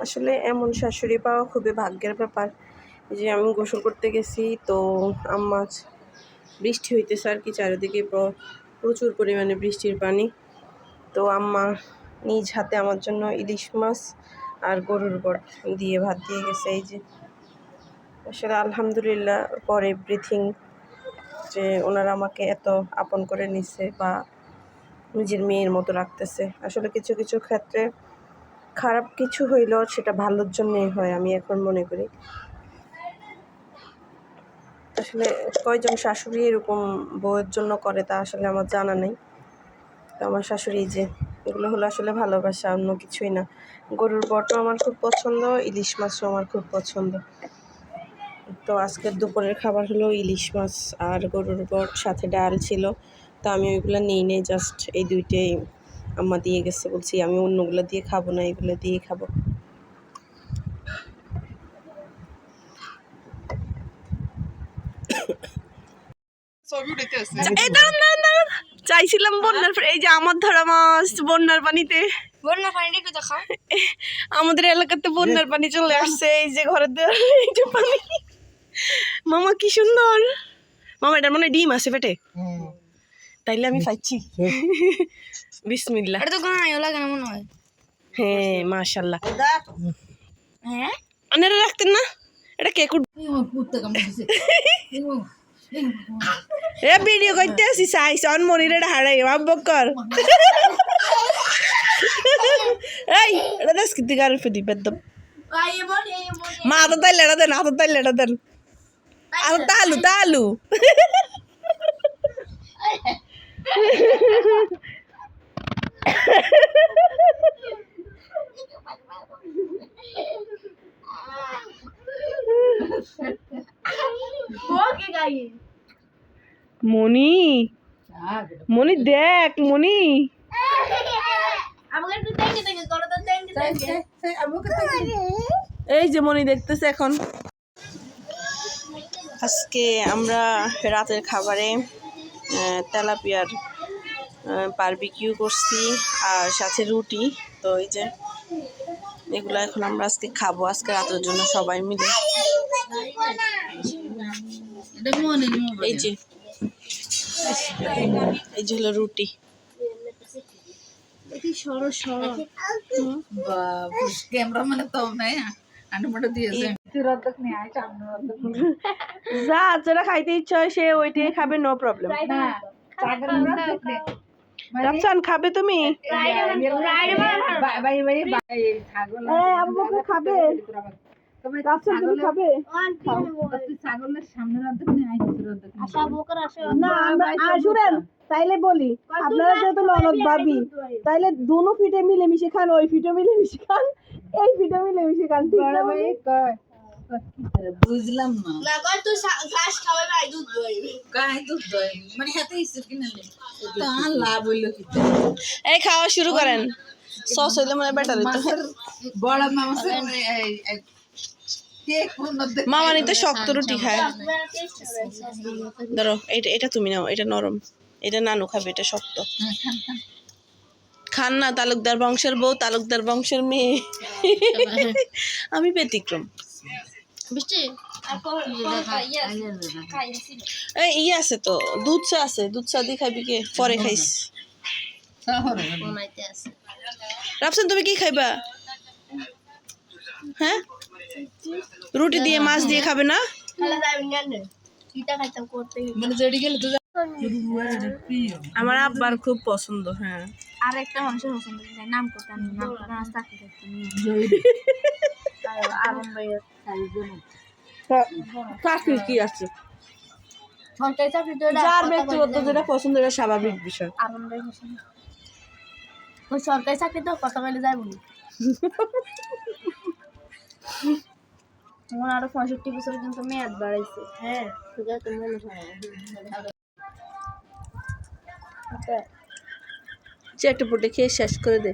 আসলে এমন শাশুড়ি পাওয়া খুবই ভাগ্যের ব্যাপার। যে আমি গোসল করতে গেছি, তো আম্মা বৃষ্টি হইতেছে আর কি, চারিদিকে প্রচুর পরিমাণে বৃষ্টির পানি। তো আম্মা নিজ হাতে আমার জন্য ইলিশ মাছ আর গরুর বট দিয়ে ভাত দিয়ে গেছে। এই যে আসলে আলহামদুলিল্লাহ ফর এভরিথিং, যে ওনারা আমাকে এত আপন করে নিচ্ছে বা নিজের মেয়ের মতো রাখতেছে। আসলে কিছু কিছু ক্ষেত্রে খারাপ কিছু হইলেও সেটা ভালোর জন্যই হয়, আমি এখন মনে করি। আসলে কয়জন শাশুড়ি এরকম বউয়ের জন্য করে তা আসলে আমার জানা নেই। তো আমার শাশুড়ি যে এগুলো হলো আসলে ভালোবাসা, অন্য কিছুই না। গরুর বটও আমার খুব পছন্দ, ইলিশ মাছও আমার খুব পছন্দ। তো আজকের দুপুরের খাবার হলো ইলিশ মাছ আর গরুর বট, সাথে ডাল ছিল। তো আমি ওইগুলো নিই নেই, জাস্ট এই দুইটাই আম্মা দিয়ে গেছে। বলছি আমি অন্যগুলো দিয়ে খাবো না, এগুলো দিয়ে খাবো। চাইছিলাম বন্যার, এই যে আমার ধরা মাছ বন্যার পানিতে, বন্যার পানিটা একটু দেখাও। আমাদের এলাকাতে বন্যার পানি চলে আসছে। এই যে ঘরের দেওয়ার এই যে পানি। মামা কি সুন্দর। মামা এটার মনে ডিম আছে পেটে, তাইলে আমি পাইছি। বিসমিল্লাহ। এটা তো গায়ে লাগে না মনে হয়। হ্যাঁ মাশাআল্লাহ। হ্যাঁ আনারা রাখতেন না, এটা কে এ ভিডিও করতে আসি সাইস অন মনির এটা হারাই আব্বকর। এই এটা দেশ কি দিগার ফেদি বেদম মা তো তাই লেড়া দেন, হাত তাই লেড়া দেন, আর তালু তালু। মনি মনি দেখ মনি, এই যে মনি দেখতেছে এখন। আজকে আমরা রাতের খাবারে তেলাপিয়ার বারবিকিউ করছি আর সাথে রুটি। তো এই যে এগুলো এখন আমরা আজকে খাবো, আজকে রাতের জন্য সবাই মিলে। এই যে এই যে হলো রুটি। যা যেটা খাইতে ইচ্ছা হয় সে ওইটাই খাবে, নো প্রবলেম। রাফসান খাবে তুমি? খাবে রাফসান, তুমি খাবে? শুনেন তাইলে বলি, আপনারা যেহেতু ননদ ভাবি, তাইলে দুনো ফিটে মিলেমিশে খান, ওই ফিটে মিলেমিশে খান, এই ফিটে মিলেমিশে খান, ঠিক না? বুঝলাম না তুই ঘাস খাওয়াবে আর দুধ দইবে গায়ে দুধ দই মানে হাতে ইচ্ছে কিনা তো আর লাভ হইল কি। এই খাওয়া শুরু করেন, সস হইলে মানে বেটার হইতো। বড় মামা মামানি তো শক্ত রুটি খায়। ধরো এটা এটা তুমি নাও, এটা নরম, এটা নানু খাবে, এটা শক্ত। খান না, তালুকদার বংশের বউ, তালুকদার বংশের মেয়ে। আমি ব্যতিক্রম। এই আছে তো, দুধ চা আছে, দুধ চা দিয়ে খাইবি কে? পরে খাইস। রাফসান তুমি কি খাইবা? হ্যাঁ রুটি দিয়ে মাছ দিয়ে খাবে না? আমার আব্বার খুব পছন্দ। হ্যাঁ আর একটা মানুষের পছন্দ নাম করতে চাকরি কি আছে, সরকারি চাকরি তো যার ব্যক্তিগত যেটা পছন্দ এটা স্বাভাবিক বিষয়। ওই সরকারি চাকরি তো কথা বলে যায় বলি। তোমার আরো 65 বছর পর্যন্ত মেয়াদ বাড়াইছে। হ্যাঁ একটা পুটে খেয়ে শেষ করে দে।